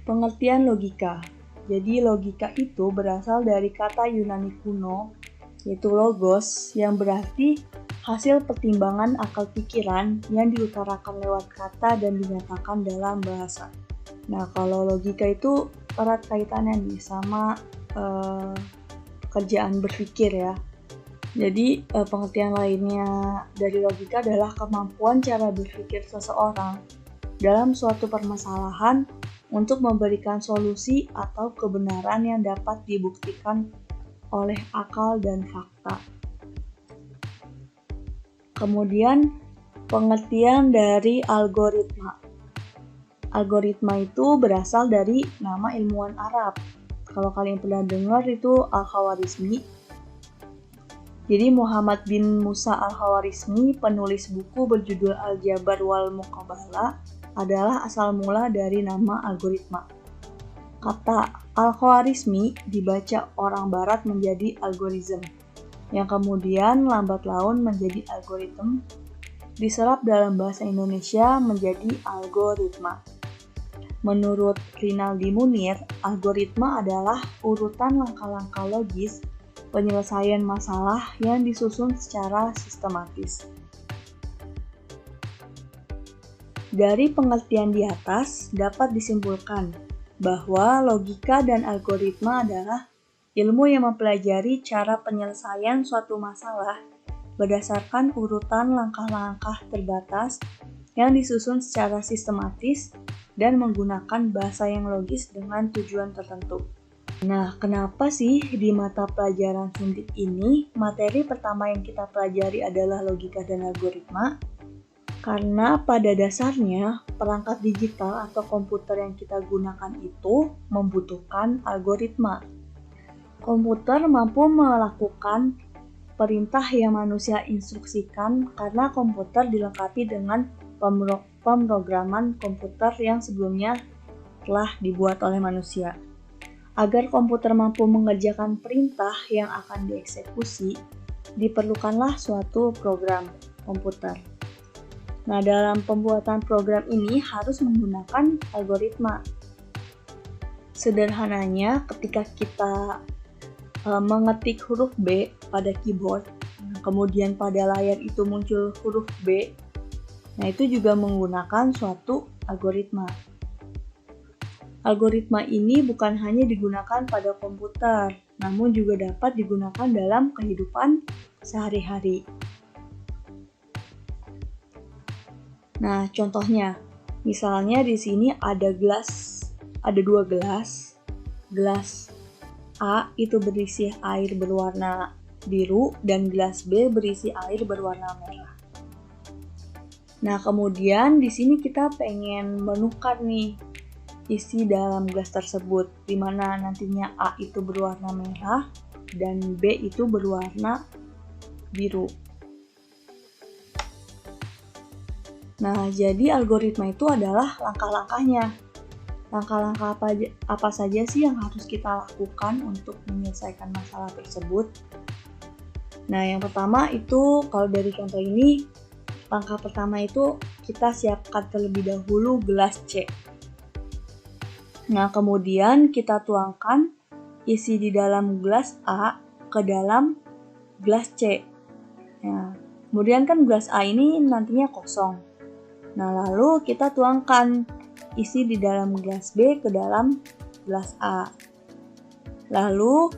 Pengertian logika. Jadi logika itu berasal dari kata Yunani kuno, yaitu logos, yang berarti hasil pertimbangan akal pikiran yang diutarakan lewat kata dan dinyatakan dalam bahasa. Nah, kalau logika itu erat kaitannya nih sama pekerjaan berpikir ya. Jadi pengertian lainnya dari logika adalah kemampuan cara berpikir seseorang dalam suatu permasalahan untuk memberikan solusi atau kebenaran yang dapat dibuktikan oleh akal dan fakta. Kemudian pengertian dari algoritma. Algoritma itu berasal dari nama ilmuwan Arab. Kalau kalian pernah dengar itu Al-Khawarizmi. Jadi Muhammad bin Musa Al-Khawarizmi, penulis buku berjudul Al-Jabar wal Muqabalah, adalah asal mula dari nama algoritma. Kata Al-Khawarizmi dibaca orang barat menjadi algoritm, yang kemudian lambat laun menjadi algoritm, diserap dalam bahasa Indonesia menjadi algoritma. Menurut Rinaldi Munir, algoritma adalah urutan langkah-langkah logis penyelesaian masalah yang disusun secara sistematis. Dari pengertian di atas dapat disimpulkan bahwa logika dan algoritma adalah ilmu yang mempelajari cara penyelesaian suatu masalah berdasarkan urutan langkah-langkah terbatas yang disusun secara sistematis dan menggunakan bahasa yang logis dengan tujuan tertentu. Nah, kenapa sih di mata pelajaran suntik ini materi pertama yang kita pelajari adalah logika dan algoritma? Karena pada dasarnya perangkat digital atau komputer yang kita gunakan itu membutuhkan algoritma. Komputer mampu melakukan perintah yang manusia instruksikan karena komputer dilengkapi dengan pemrograman komputer yang sebelumnya telah dibuat oleh manusia. Agar komputer mampu mengerjakan perintah yang akan dieksekusi, diperlukanlah suatu program komputer. Nah, dalam pembuatan program ini harus menggunakan algoritma. Sederhananya, ketika kita mengetik huruf B pada keyboard, kemudian pada layar itu muncul huruf B, nah itu juga menggunakan suatu algoritma. Algoritma ini bukan hanya digunakan pada komputer, namun juga dapat digunakan dalam kehidupan sehari-hari. Nah, contohnya, misalnya di sini ada dua gelas. Gelas A itu berisi air berwarna biru dan gelas B berisi air berwarna merah. Nah, kemudian di sini kita pengen menukar nih isi dalam gelas tersebut, di mana nantinya A itu berwarna merah dan B itu berwarna biru. Nah, jadi algoritma itu adalah langkah-langkahnya. Langkah-langkah apa saja sih yang harus kita lakukan untuk menyelesaikan masalah tersebut? Nah, yang pertama itu kalau dari contoh ini, langkah pertama itu kita siapkan terlebih dahulu gelas C. Nah, kemudian kita tuangkan isi di dalam gelas A ke dalam gelas C. Nah, kemudian kan gelas A ini nantinya kosong. Nah, lalu kita tuangkan isi di dalam gelas B ke dalam gelas A. Lalu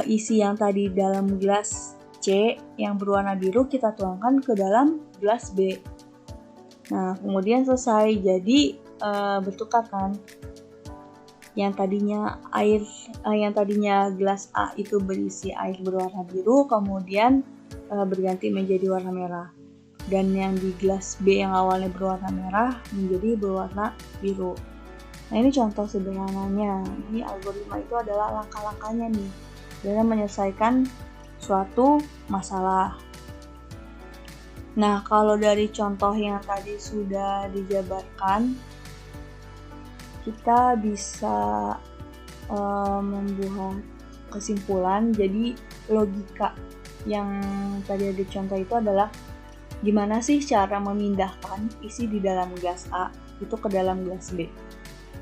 isi yang tadi dalam gelas C yang berwarna biru kita tuangkan ke dalam gelas B. Nah, kemudian selesai. Jadi bertukar kan. Yang tadinya gelas A itu berisi air berwarna biru, kemudian berganti menjadi warna merah. Dan yang di gelas B yang awalnya berwarna merah menjadi berwarna biru. Nah, ini contoh sederhananya. Ini algoritma itu adalah langkah-langkahnya nih dalam menyelesaikan suatu masalah. Nah, kalau dari contoh yang tadi sudah dijabarkan, kita bisa membuat kesimpulan. Jadi logika yang tadi ada contoh itu adalah gimana sih cara memindahkan isi di dalam gelas A itu ke dalam gelas B.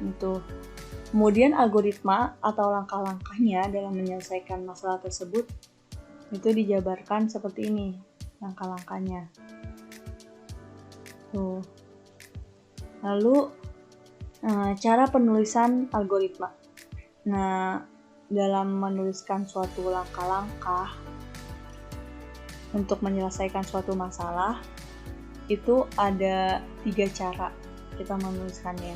Itu. Kemudian algoritma atau langkah-langkahnya dalam menyelesaikan masalah tersebut itu dijabarkan seperti ini langkah-langkahnya. Tuh. Lalu cara penulisan algoritma. Nah, dalam menuliskan suatu langkah-langkah untuk menyelesaikan suatu masalah, itu ada 3 cara kita menuliskannya.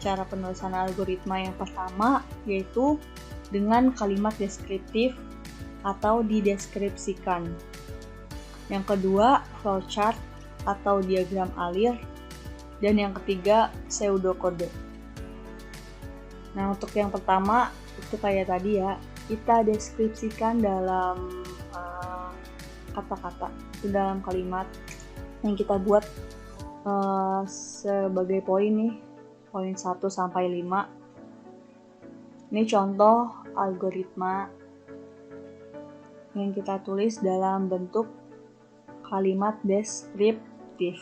Cara penulisan algoritma yang pertama yaitu dengan kalimat deskriptif atau dideskripsikan. Yang kedua, flowchart atau diagram alir. Dan yang ketiga, pseudokode. Nah, untuk yang pertama, itu kayak tadi ya, kita deskripsikan dalam kata-kata, itu dalam kalimat yang kita buat sebagai poin nih, poin 1 sampai 5. Ini contoh algoritma yang kita tulis dalam bentuk kalimat deskriptif.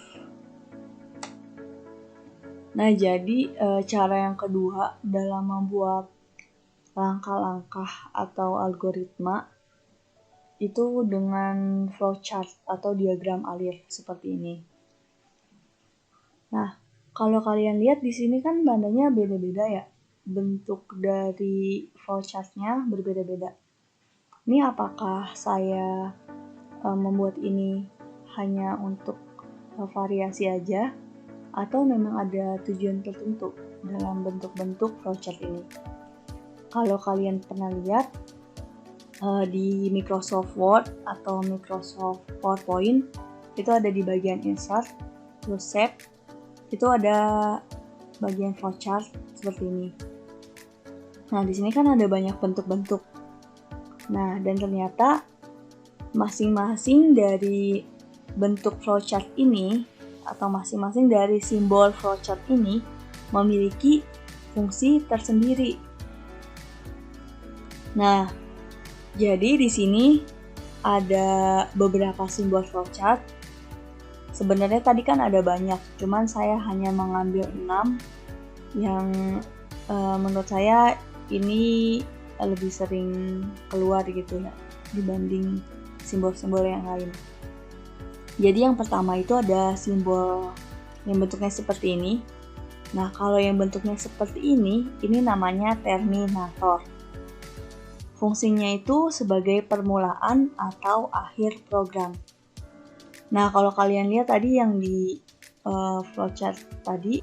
Nah, jadi cara yang kedua dalam membuat langkah-langkah atau algoritma itu dengan flowchart atau diagram alir seperti ini. Nah, kalau kalian lihat di sini kan bandanya beda-beda ya. Bentuk dari flowchartnya berbeda-beda. Ini apakah saya membuat ini hanya untuk variasi aja? Atau memang ada tujuan tertentu dalam bentuk-bentuk flowchart ini. Kalau kalian pernah lihat di Microsoft Word atau Microsoft PowerPoint, itu ada di bagian Insert, terus Save, itu ada bagian flowchart seperti ini. Nah, di sini kan ada banyak bentuk-bentuk. Nah, dan ternyata masing-masing dari bentuk flowchart ini atau masing-masing dari simbol flowchart ini memiliki fungsi tersendiri. Nah, jadi di sini ada beberapa simbol flowchart. Sebenarnya tadi kan ada banyak, cuman saya hanya mengambil 6 yang menurut saya ini lebih sering keluar gitu ya dibanding simbol-simbol yang lain. Jadi yang pertama itu ada simbol yang bentuknya seperti ini. Nah, kalau yang bentuknya seperti ini namanya terminator. Fungsinya itu sebagai permulaan atau akhir program. Nah, kalau kalian lihat tadi yang di flowchart tadi,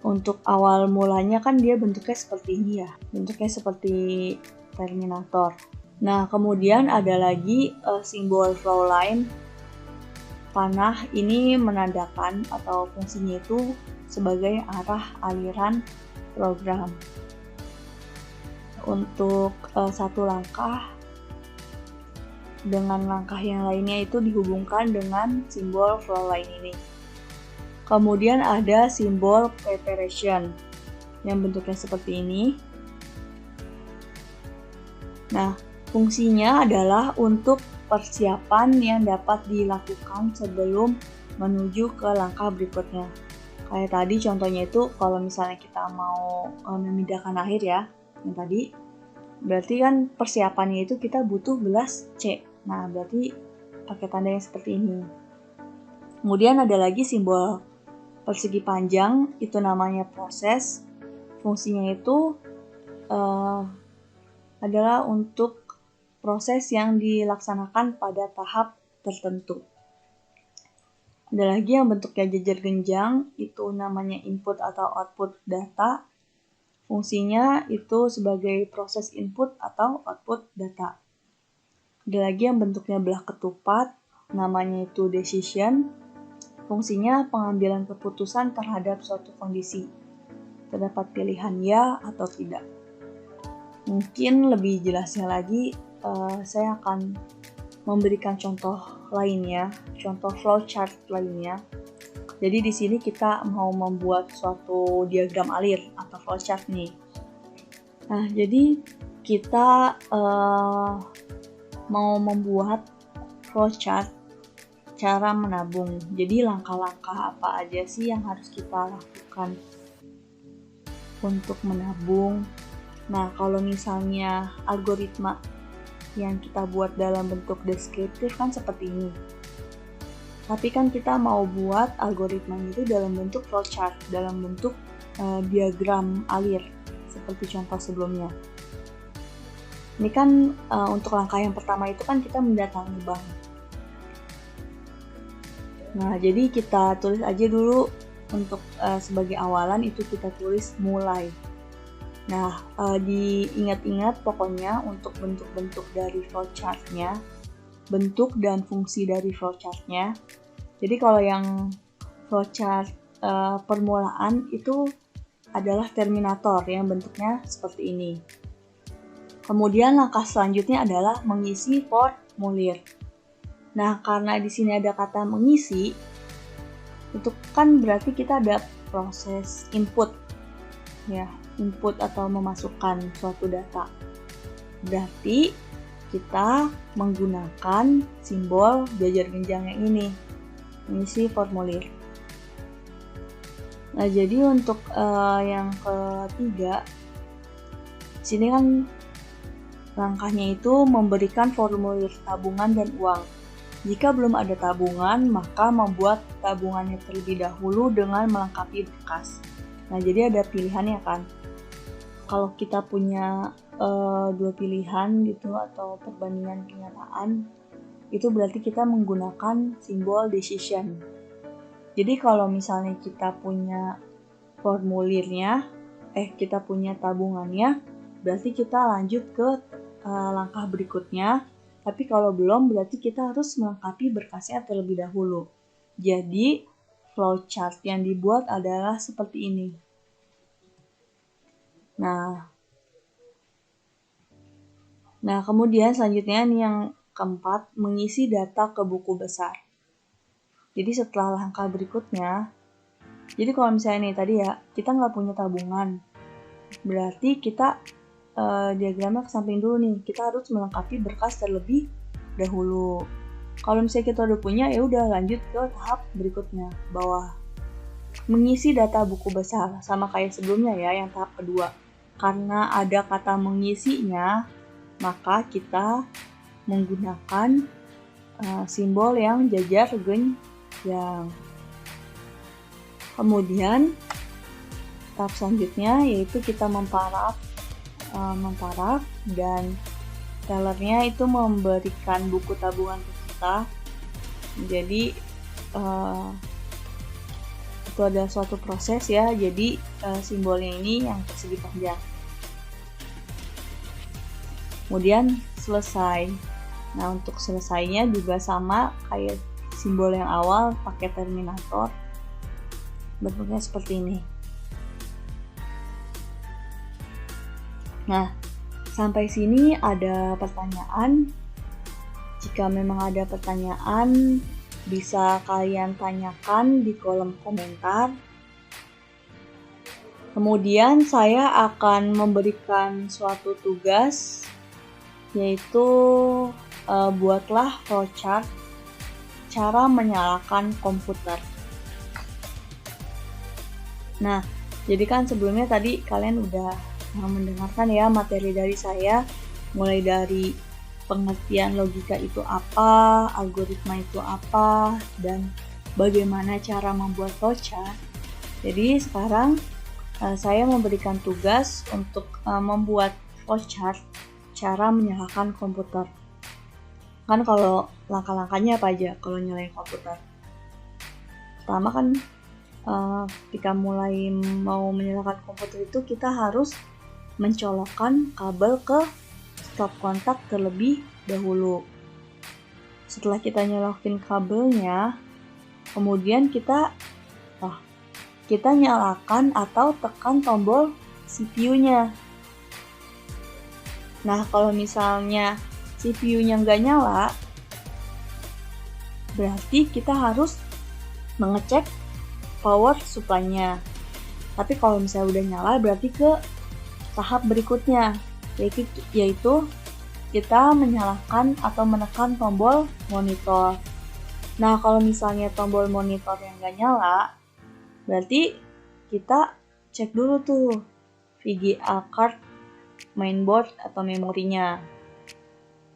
untuk awal mulanya kan dia bentuknya seperti ini ya. Bentuknya seperti terminator. Nah, kemudian ada lagi simbol flowline. Panah ini menandakan atau fungsinya itu sebagai arah aliran program. Untuk satu langkah dengan langkah yang lainnya itu dihubungkan dengan simbol flowline ini. Kemudian ada simbol preparation yang bentuknya seperti ini. Nah, fungsinya adalah untuk persiapan yang dapat dilakukan sebelum menuju ke langkah berikutnya. Kayak tadi contohnya itu kalau misalnya kita mau memindahkan akhir ya, yang tadi, berarti kan persiapannya itu kita butuh gelas C. Nah, berarti pakai tanda yang seperti ini. Kemudian ada lagi simbol persegi panjang, itu namanya proses. Fungsinya itu adalah untuk proses yang dilaksanakan pada tahap tertentu. Ada lagi yang bentuknya jejer genjang, itu namanya input atau output data. Fungsinya itu sebagai proses input atau output data. Ada lagi yang bentuknya belah ketupat, namanya itu decision. Fungsinya pengambilan keputusan terhadap suatu kondisi. Terdapat pilihan ya atau tidak. Mungkin lebih jelasnya lagi, saya akan memberikan contoh lainnya, contoh flowchart lainnya. Jadi di sini kita mau membuat suatu diagram alir atau flowchart nih. Nah, jadi kita mau membuat flowchart cara menabung. Jadi langkah-langkah apa aja sih yang harus kita lakukan? untuk menabung. Nah, kalau misalnya algoritma yang kita buat dalam bentuk deskriptif kan seperti ini. Tapi kan kita mau buat algoritma itu dalam bentuk flowchart, dalam bentuk diagram alir, seperti contoh sebelumnya. Ini kan untuk langkah yang pertama itu kan kita mendatangi bank. Nah, jadi kita tulis aja dulu untuk sebagai awalan itu kita tulis mulai. Nah, diingat-ingat pokoknya untuk bentuk-bentuk dari flowchart-nya, bentuk dan fungsi dari flowchart-nya. Jadi kalau yang flowchart permulaan itu adalah terminator yang bentuknya seperti ini. Kemudian langkah selanjutnya adalah mengisi formulir. Nah, karena di sini ada kata mengisi, itu kan berarti kita ada proses input, ya, input atau memasukkan suatu data. Berarti kita menggunakan simbol jajar genjang yang ini, mengisi formulir. Nah, jadi untuk yang ketiga, sini kan langkahnya itu memberikan formulir tabungan dan uang. Jika belum ada tabungan, maka membuat tabungannya terlebih dahulu dengan melengkapi berkas. Nah, jadi ada pilihannya kan. Kalau kita punya dua pilihan gitu atau perbandingan kenyataan, itu berarti kita menggunakan simbol decision. Jadi kalau misalnya kita punya formulirnya, kita punya tabungannya, berarti kita lanjut ke langkah berikutnya. Tapi kalau belum, berarti kita harus melengkapi berkasnya terlebih dahulu. Jadi, flowchart yang dibuat adalah seperti ini. Nah, kemudian selanjutnya nih yang keempat, mengisi data ke buku besar. Jadi setelah langkah berikutnya, jadi kalau misalnya nih tadi ya, kita nggak punya tabungan, berarti kita diagramnya ke samping dulu nih, kita harus melengkapi berkas terlebih dahulu. Kalau misalnya kita udah punya, ya udah lanjut ke tahap berikutnya, bawah. Mengisi data buku besar, sama kayak sebelumnya ya, yang tahap kedua. Karena ada kata mengisinya, maka kita menggunakan simbol yang jajar genjang. Kemudian, tahap selanjutnya yaitu kita memparaf dan tellernya itu memberikan buku tabungan ke kita. Jadi itu ada suatu proses ya, jadi simbolnya ini yang persegi panjang. Kemudian selesai. Nah, untuk selesainya juga sama kayak simbol yang awal, pakai terminator. Bentuknya seperti ini. Nah, sampai sini ada pertanyaan. Jika memang ada pertanyaan, bisa kalian tanyakan di kolom komentar. Kemudian saya akan memberikan suatu tugas, yaitu buatlah flowchart cara menyalakan komputer. Nah, jadi kan sebelumnya tadi kalian udah mendengarkan ya materi dari saya, mulai dari pengertian logika itu apa, algoritma itu apa, dan bagaimana cara membuat flowchart. Jadi sekarang saya memberikan tugas untuk membuat flowchart cara menyalakan komputer. Kan kalau langkah-langkahnya apa aja kalau nyalain komputer? Pertama kan ketika mulai mau menyalakan komputer itu kita harus mencolokkan kabel ke stop kontak terlebih dahulu. Setelah kita nyolokin kabelnya, kemudian kita nyalakan atau tekan tombol CPU-nya. Nah, kalau misalnya CPU-nya nggak nyala, berarti kita harus mengecek power supply-nya. Tapi kalau misalnya udah nyala, berarti ke tahap berikutnya, yaitu kita menyalakan atau menekan tombol monitor. Nah, kalau misalnya tombol monitor yang nggak nyala, berarti kita cek dulu tuh VGA card, mainboard, atau memorinya.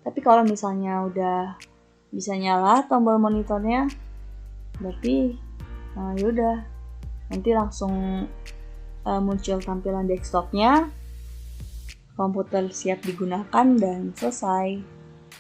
Tapi kalau misalnya udah bisa nyala tombol monitornya, berarti yaudah, nanti langsung muncul tampilan desktopnya, komputer siap digunakan, dan selesai.